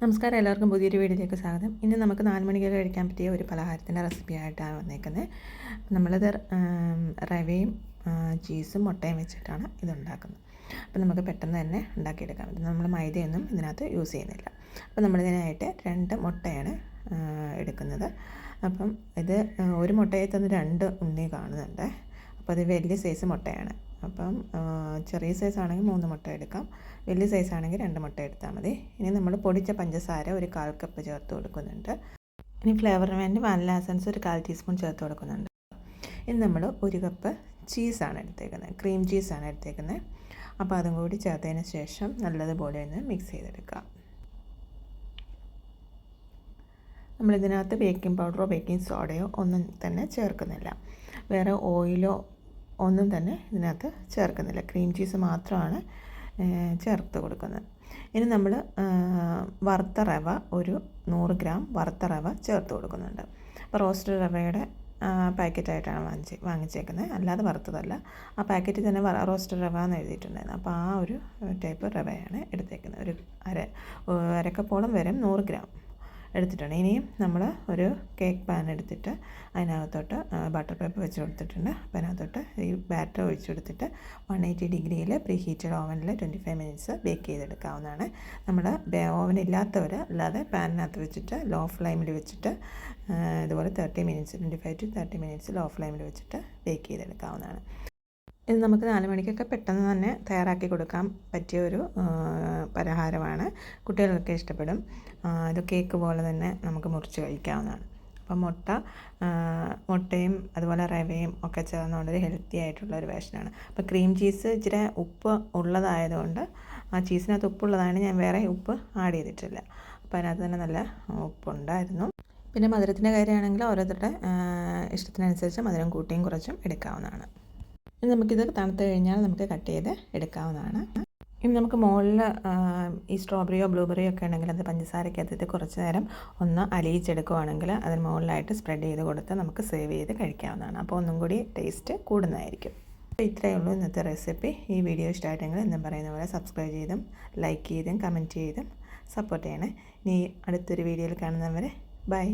നമസ്കാരം, എല്ലാവർക്കും പുതിയൊരു വീഡിയോയിലേക്ക് സ്വാഗതം. ഇന്ന് നമുക്ക് 4 മണിക്കൊക്കെ കഴിക്കാൻ പറ്റിയ ഒരു പലഹാരത്തിൻ്റെ റെസിപ്പി ആയിട്ടാണ് വന്നേക്കുന്നത്. നമ്മളിത് റവയും ചീസും മുട്ടയും വെച്ചിട്ടാണ് ഇതുണ്ടാക്കുന്നത്. അപ്പോൾ നമുക്ക് പെട്ടെന്ന് തന്നെ ഉണ്ടാക്കിയെടുക്കാൻ പറ്റും. നമ്മൾ മൈദയൊന്നും ഇതിനകത്ത് യൂസ് ചെയ്യുന്നില്ല. അപ്പോൾ നമ്മളിതിനായിട്ട് 2 മുട്ടയാണ് എടുക്കുന്നത്. അപ്പം ഇത് ഒരു മുട്ടയിൽ തന്നെ 2 ഉണ്ണി കാണുന്നുണ്ട്. അപ്പോൾ അത് വലിയ സൈസ് മുട്ടയാണ്. അപ്പം ചെറിയ സൈസ് ആണെങ്കിൽ 3 മുട്ട എടുക്കാം, വലിയ സൈസ് ആണെങ്കിൽ 2 മുട്ട എടുത്താൽ മതി. ഇനി നമ്മൾ പൊടിച്ച പഞ്ചസാര ഒരു 1/4 കപ്പ് ചേർത്ത് കൊടുക്കുന്നുണ്ട്. ഇനി ഫ്ലേവറിന് വേണ്ടി വാനില എസൻസ് ഒരു 1/4 ടീസ്പൂൺ ചേർത്ത് കൊടുക്കുന്നുണ്ട്. ഇനി നമ്മൾ 1 കപ്പ് ചീസാണ് എടുത്തേക്കുന്നത്, ക്രീം ചീസാണ് എടുത്തേക്കുന്നത്. അപ്പോൾ അതും കൂടി ചേർത്തതിന് ശേഷം നല്ലതുപോലെ ഒന്ന് മിക്സ് ചെയ്തെടുക്കുക. നമ്മളിതിനകത്ത് ബേക്കിംഗ് പൗഡറോ ബേക്കിംഗ് സോഡയോ ഒന്നും തന്നെ ചേർക്കുന്നില്ല, വേറെ ഓയിലോ ഒന്നും തന്നെ ഇതിനകത്ത് ചേർക്കുന്നില്ല. ക്രീം ചീസ് മാത്രമാണ് ചേർത്ത് കൊടുക്കുന്നത്. ഇനി നമ്മൾ വറുത്ത റവ ഒരു 100 ഗ്രാം വറുത്ത റവ ചേർത്ത് കൊടുക്കുന്നുണ്ട്. അപ്പോൾ റോസ്റ്റഡ് റവയുടെ പാക്കറ്റായിട്ടാണ് വാങ്ങിച്ചേക്കുന്നത്, അല്ലാതെ വറുത്തതല്ല. ആ പാക്കറ്റിൽ തന്നെ റോസ്റ്റഡ് റവ എന്ന് എഴുതിയിട്ടുണ്ടായിരുന്നു. അപ്പോൾ ആ ഒരു ടൈപ്പ് റവയാണ് എടുത്തേക്കുന്നത്. ഒരു അരക്കപ്പോളം വരും 100 ഗ്രാം എടുത്തിട്ടുണ്ട്. ഇനിയും നമ്മൾ ഒരു കേക്ക് പാൻ എടുത്തിട്ട് അതിനകത്തോട്ട് ബട്ടർ പേപ്പർ വെച്ച് കൊടുത്തിട്ടുണ്ട്. അപ്പോൾ അതിനകത്തോട്ട് ഈ ബാറ്റർ ഒഴിച്ച് കൊടുത്തിട്ട് 180 ഡിഗ്രിയിൽ പ്രീ ഹീറ്റഡ് ഓവനിൽ 25 മിനിറ്റ്സ് ബേക്ക് ചെയ്തെടുക്കാവുന്നതാണ്. നമ്മൾ ഓവൻ ഇല്ലാത്തവർ അല്ലാതെ പാനിനകത്ത് വെച്ചിട്ട് ലോ ഫ്ലെയിമിൽ വെച്ചിട്ട് ഇതുപോലെ 25 to 30 മിനിറ്റ്സ് ലോ ഫ്ലെയിമിൽ വെച്ചിട്ട് ബേക്ക് ചെയ്തെടുക്കാവുന്നതാണ്. ഇത് നമുക്ക് 4 മണിക്കൊക്കെ പെട്ടെന്ന് തന്നെ തയ്യാറാക്കി കൊടുക്കാൻ പറ്റിയ ഒരു പലഹാരമാണ്. കുട്ടികൾക്കൊക്കെ ഇഷ്ടപ്പെടും. ഇത് കേക്ക് പോലെ തന്നെ നമുക്ക് മുറിച്ച് കഴിക്കാവുന്നതാണ്. അപ്പം മുട്ടയും അതുപോലെ റവയും ഒക്കെ ചേർന്നുകൊണ്ടൊരു ഹെൽത്തി ആയിട്ടുള്ളൊരു വേഷനാണ്. അപ്പോൾ ക്രീം ചീസ് ഇച്ചിരി ഉപ്പ് ഉള്ളതായതുകൊണ്ട്, ആ ചീസിനകത്ത് ഉപ്പുള്ളതാണ്, ഞാൻ വേറെ ഉപ്പ് ആഡ് ചെയ്തിട്ടില്ല. അപ്പോൾ അതിനകത്ത് തന്നെ നല്ല ഉപ്പുണ്ടായിരുന്നു. പിന്നെ മധുരത്തിൻ്റെ കാര്യമാണെങ്കിൽ ഓരോരുത്തരുടെ ഇഷ്ടത്തിനനുസരിച്ച് മധുരം കൂട്ടിയും കുറച്ചും എടുക്കാവുന്നതാണ്. ഇനി നമുക്കിത് തണുത്ത് കഴിഞ്ഞാൽ നമുക്ക് കട്ട് ചെയ്ത് എടുക്കാവുന്നതാണ്. ഇനി നമുക്ക് മുകളിൽ ഈ സ്ട്രോബെറിയോ ബ്ലൂബെറിയോ ഒക്കെ ഉണ്ടെങ്കിൽ അത് പഞ്ചസാരയ്ക്കകത്തിട്ട് കുറച്ച് നേരം ഒന്ന് അലിയിച്ചെടുക്കുകയാണെങ്കിൽ അതിന് മുകളിലായിട്ട് സ്പ്രെഡ് ചെയ്ത് കൊടുത്ത് നമുക്ക് സെർവ് ചെയ്ത് കഴിക്കാവുന്നതാണ്. അപ്പോൾ ഒന്നും കൂടി ടേസ്റ്റ് കൂടുന്നതായിരിക്കും. അപ്പോൾ ഇത്രയേ ഉള്ളൂ ഇന്നത്തെ റെസിപ്പി. ഈ വീഡിയോ ഇഷ്ടമായിട്ടെങ്കിൽ എന്നും പറയുന്ന പോലെ സബ്സ്ക്രൈബ് ചെയ്തും ലൈക്ക് ചെയ്തും കമൻറ്റ് ചെയ്തും സപ്പോർട്ട് ചെയ്യണേ. ഇനി അടുത്തൊരു വീഡിയോയിൽ കാണുന്നവരെ ബൈ.